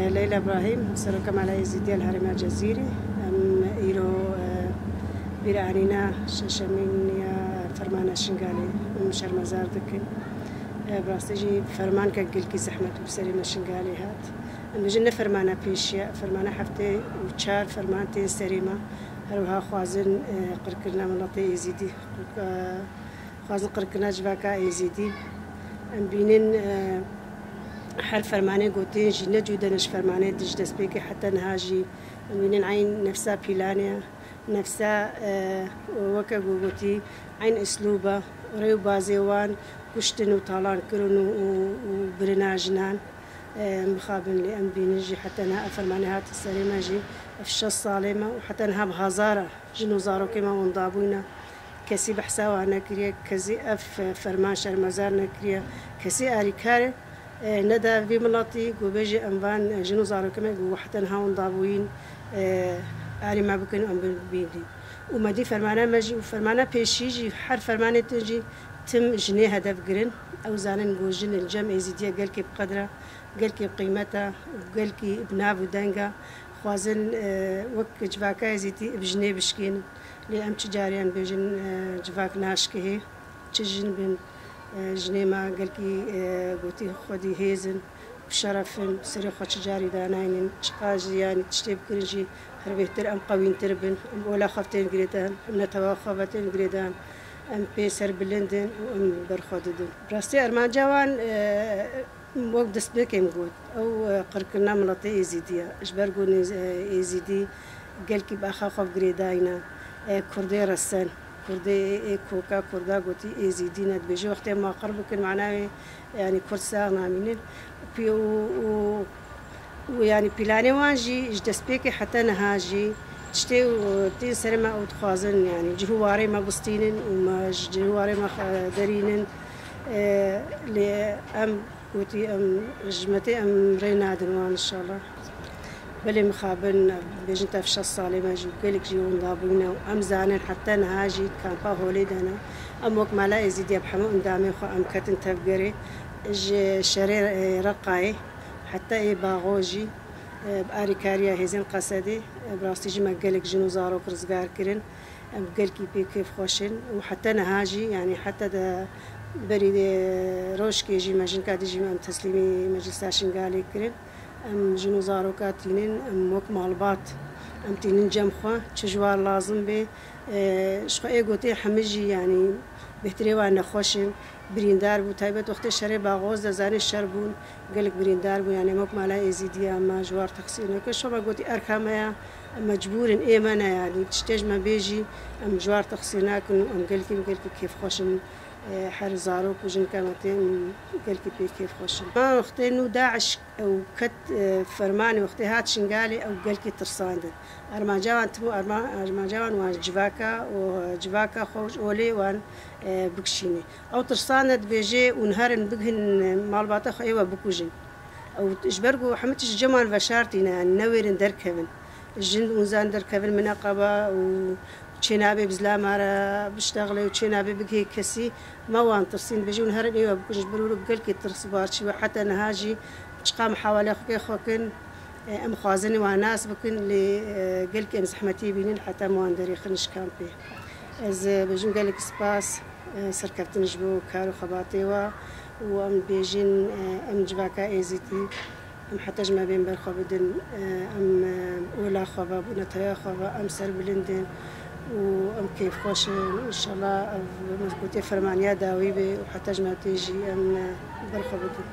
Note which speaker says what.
Speaker 1: ليلى إبراهيم سرك مالا يزيدي الهرم الجزيري إيرو بيرانينا ششمين يا فرمان الشنغالي شرمزار دكن براستيجي فرمان كقلكي زحمة بسري الشنغالي هات بجنة فرمانة بيشيا فرمانة حفتي وشار فرمانتين سريمة هروها خوازن قركرنا مناطق يزيدي خوازن قركرنا جواكا يزيدي بينن حال فرمانة قوتين جي نجودا نش فرمانة دج دسبيكي حتى نهاجي بينن عين نفسها بيلانيا نفسها وكا قوتي عين اسلوبة ريو بازيوان كشتن وطالان كرن وبرناجنان مخابن لأن بينجي حتى نها فرمانة هات السليمة جي افشا الصالمة وحتى نها بهزارة جنو زارو كما ونضابونا كسي بحساوة نكريا كسي اف فرمان شرمزار نكريا كسي اريكاري ندا في ملاطي قوبيجي انفان جنو زارو كما وحتى نها ونضابوين اري ما بكن ام بيدي وما دي فرمانة ماجي وفرمانة بيشيجي حر فرمانة تجي تم جنيه هدف قرن او زانن قوجن الجمع يزيدية قالكي بقدرة قالكي بقيمتها وقالكي بناب ودنقة خوازن وك جواكا يزيدي بجنيه بشكين لأم تجاريان بيجن جواك ناشكي تجن بين جنيه ما قالكي قوتي خودي هيزن بشرفن سري خو تجاري داناين شقاجي يعني تشتي بكرنجي هربيتر ام قوين تربن ام ولا خفتين قريدان ام نتواخبتين قريدان ام بيسر بلندن وام برخوددن براستي ارمان جوان وقت دسبكين قوت او قركنا ملطي يزيديا اجبرقون يزيدي قالكي باخا خوف قريداينا كردي رسان كردي كوكا كردا قوتي يزيدينا بيجي وقت ما قربكن معناه يعني كرد ساغنا منين ويعني بلاني وانجي جدسبيكي حتى نهاجي تشتي وتين سرما او تخازن يعني جهواري ما بسطينن وما جهواري ما درينن لأم قوتي ام جمتي ام رينادن وان ان شاء الله بلي مخابن بيجن تفشى الصالمة جي قالك جي ونضابونا وام زانن حتى نهاجي كان با هوليدنا ام وك مالا يزيد يبحمو اندامي خو ام كتن تفقري شرير رقاي حتى اي باغوجي باري كاريا هيزن قصدي براستيجي ما قالك جنو زارو كرزقار كرن قالكي بي كيف خوشن وحتى نهاجي يعني حتى دا بريد روشكي جي ماجن كادي جي ام تسليمي مجلس شنغالي كرن ام جنو زارو كاتينن ام وك مالبات ام تينن جمخوا تشجوار لازم بي شخو اي قوتي حمجي يعني بهتري وانا خوشن بريندار بو تايبت وقت شري باغوز دزاني الشربون قالك بريندار بو يعني موك مالا يزيديا ما جوار تقسينه كشو ما قلتي اركامها مجبور ايمانا يعني تشتاج ما بيجي ام جوار تقسيناك ام قالك كيف خوشن حر زاروك وجن كامتين قالك بي كيف خوشن ما وقتي انه داعش او كت فرماني وقتي هات شنغالي او قالك ترساندن ارماجوان تمو ارماجوان وان جواكا خوش اولي وان بكشيني او ترساند بيجي ونهارن بقهن مالباتا خيوه بكوجن او اجبرقو حمتش جمال فشارتينا يعني نويرن دركبن الجن ونزان دركبن مناقبه وشنابي بزلا مارا بشتغلي وشنابي بقهي كسي ما وان ترسين بيجي ونهارن ايوه بكوجن برولو بقلكي ترسبارشي وحتى نهاجي تشقام حوالي خوكي خوكن ام خوازني وناس بكن اللي قلك ام زحمتي بينين حتى موان دري خنش كامبي از بجون قالك سباس سركبت نجبو كارو خباطيوا وام بيجين ام جباكا ايزيتي ام حتى جما بين برخو بدن ام اولا خوبا بنتايا خوبا ام سر بلندن وام كيف خوش ان شاء الله مزبوطي فرمانيا داوي بي وحتى جما تيجي ام برخو بدن